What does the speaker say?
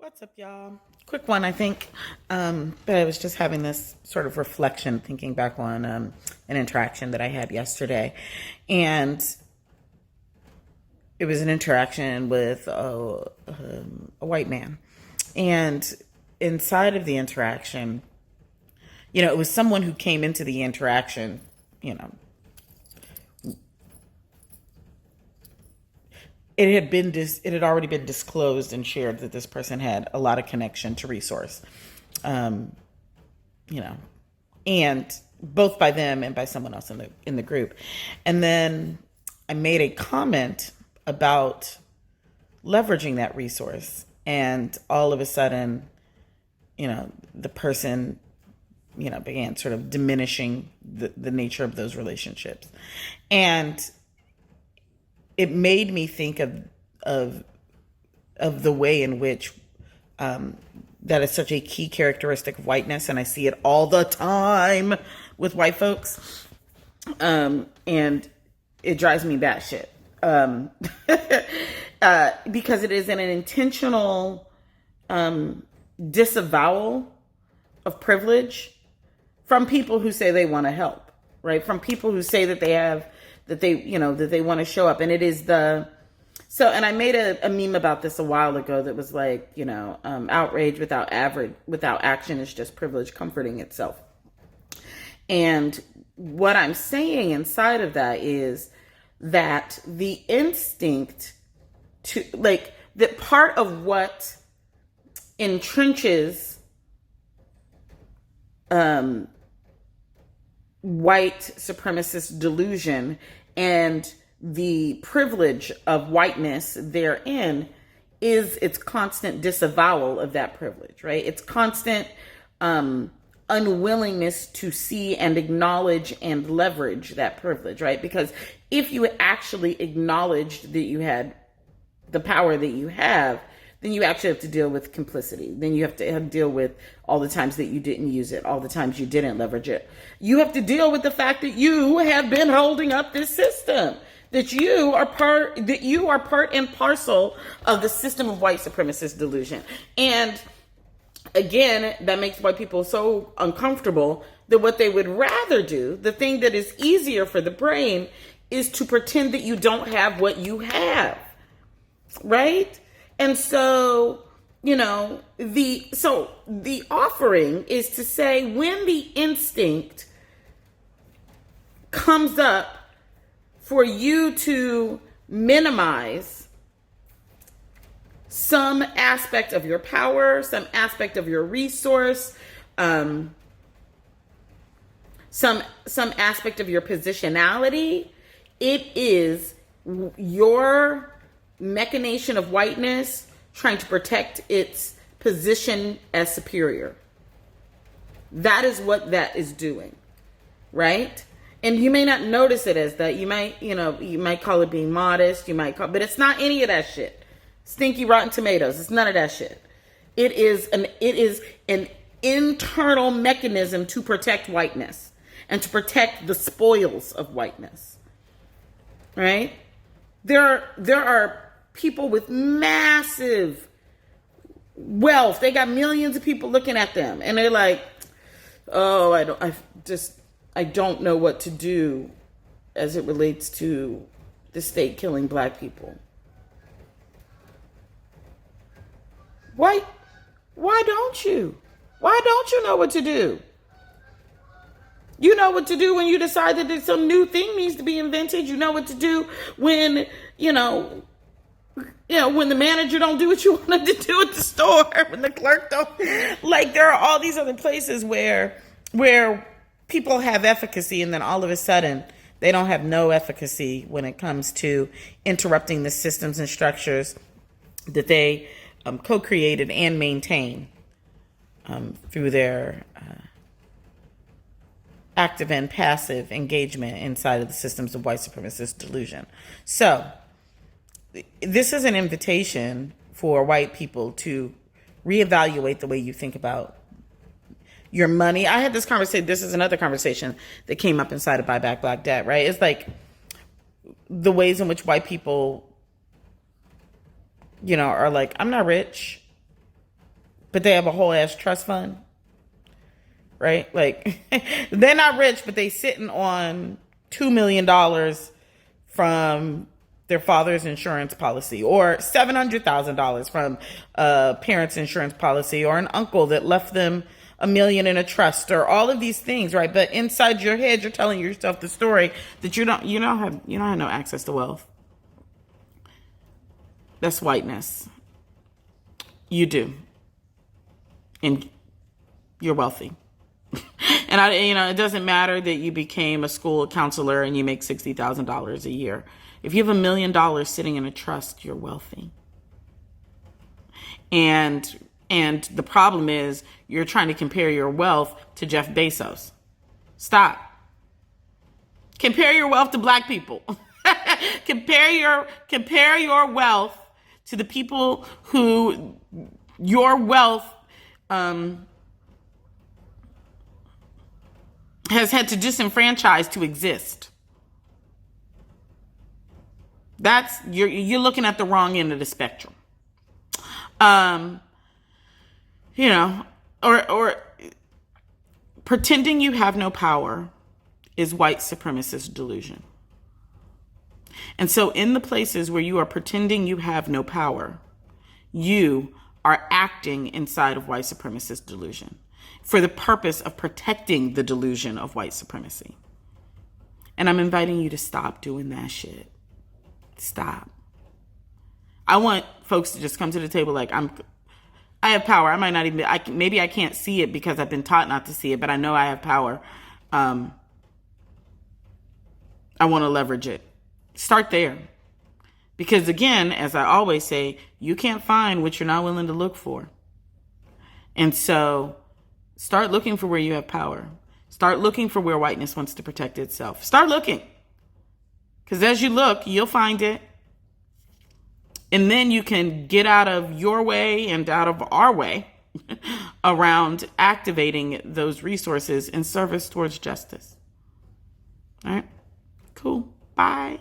What's up, y'all? Quick one, I think. But I was just having this sort of reflection, thinking back on an interaction that I had yesterday. And it was an interaction with a white man. And inside of the interaction, it was someone who came into the interaction, it had already been disclosed and shared that this person had a lot of connection to resource, um, and both by them and by someone else in the group. And then I made a comment about leveraging that resource, and all of a sudden, the person, began sort of diminishing the nature of those relationships, and it made me think of the way in which that is such a key characteristic of whiteness, and I see it all the time with white folks, and it drives me batshit, because it is an intentional disavowal of privilege from people who say they want to help, right? From people who say that they want to show up. And it is and I made a meme about this a while ago that was like, outrage without action is just privilege comforting itself. And what I'm saying inside of that is that the instinct to, like, that part of what entrenches white supremacist delusion and the privilege of whiteness therein is its constant disavowal of that privilege, right? It's constant unwillingness to see and acknowledge and leverage that privilege, right? Because if you actually acknowledged that you had the power that you have, then you actually have to deal with complicity. Then you have to deal with all the times that you didn't use it, all the times you didn't leverage it. You have to deal with the fact that you have been holding up this system, that you are part and parcel of the system of white supremacist delusion. And again, that makes white people so uncomfortable that what they would rather do, the thing that is easier for the brain, is to pretend that you don't have what you have, right? And so, the offering is to say, when the instinct comes up for you to minimize some aspect of your power, some aspect of your resource, some aspect of your positionality, it is your machination of whiteness trying to protect its position as superior. That is what that is doing, right? And you may not notice it as that. You might call it being modest. But it's not any of that shit. Stinky rotten tomatoes. It's none of that shit. It is an internal mechanism to protect whiteness and to protect the spoils of whiteness, right? There are people with massive wealth. They got millions of people looking at them, and they're like, "Oh, I don't know what to do as it relates to the state killing black people." Why don't you? Why don't you know what to do? You know what to do when you decide that some new thing needs to be invented. You know what to do when, when the manager don't do what you want him to do at the store, when the clerk don't. Like, there are all these other places where people have efficacy, and then all of a sudden they don't have no efficacy when it comes to interrupting the systems and structures that they co-created and maintain through their active and passive engagement inside of the systems of white supremacist delusion. So this is an invitation for white people to reevaluate the way you think about your money. I had this conversation. This is another conversation that came up inside of Buy Back Black Debt, right? It's like the ways in which white people, are like, I'm not rich. but they have a whole ass trust fund, right? Like, they're not rich, but they sitting on $2 million from their father's insurance policy, or $700,000 from a parent's insurance policy, or an uncle that left them $1 million in a trust, or all of these things, right? But inside your head, you're telling yourself the story that you don't have no access to wealth. That's whiteness. You do. And you're wealthy. And it doesn't matter that you became a school counselor and you make $60,000 a year. If you have $1 million sitting in a trust, you're wealthy. And the problem is you're trying to compare your wealth to Jeff Bezos. Stop. Compare your wealth to black people. compare your wealth to the people who your wealth has had to disenfranchise to exist. You're looking at the wrong end of the spectrum. Or pretending you have no power is white supremacist delusion. And so in the places where you are pretending you have no power, you are acting inside of white supremacist delusion for the purpose of protecting the delusion of white supremacy. And I'm inviting you to stop doing that shit. Stop. I want folks to just come to the table like, I have power. I might not even, maybe I can't see it because I've been taught not to see it, but I know I have power. I want to leverage it. Start there. Because again, as I always say, you can't find what you're not willing to look for. And so start looking for where you have power. Start looking for where whiteness wants to protect itself. Start looking. Because as you look, you'll find it. And then you can get out of your way and out of our way around activating those resources in service towards justice. All right. Cool. Bye.